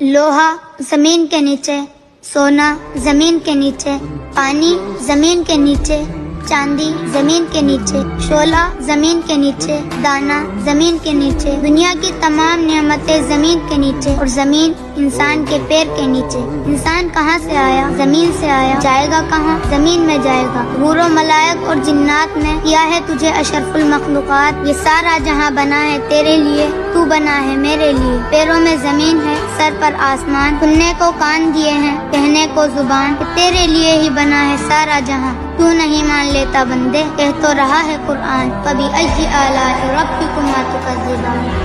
लोहा जमीन के नीचे, सोना जमीन के नीचे, पानी जमीन के नीचे, चांदी जमीन के नीचे, शोला जमीन के नीचे, दाना जमीन के नीचे, दुनिया की तमाम नेमतें जमीन के नीचे और जमीन इंसान के पैर के नीचे। इंसान कहाँ से आया? जमीन से आया। जाएगा कहाँ? जमीन में जाएगा। हूरो मलाइक और जिन्नात ने किया है तुझे अशरफुल मखलूकात। ये सारा जहाँ बना है तेरे लिए, तू बना है मेरे लिए। पैरों में जमीन है, सर पर आसमान, सुनने को कान दिए हैं, कहने को जुबान। तेरे लिए ही बना है सारा जहाँ, तू नहीं मान लेता बंदे, कह तो रहा है कुरान। कभी अय्यि आलाइ रब्बिकुमा तुकज़्ज़िबान।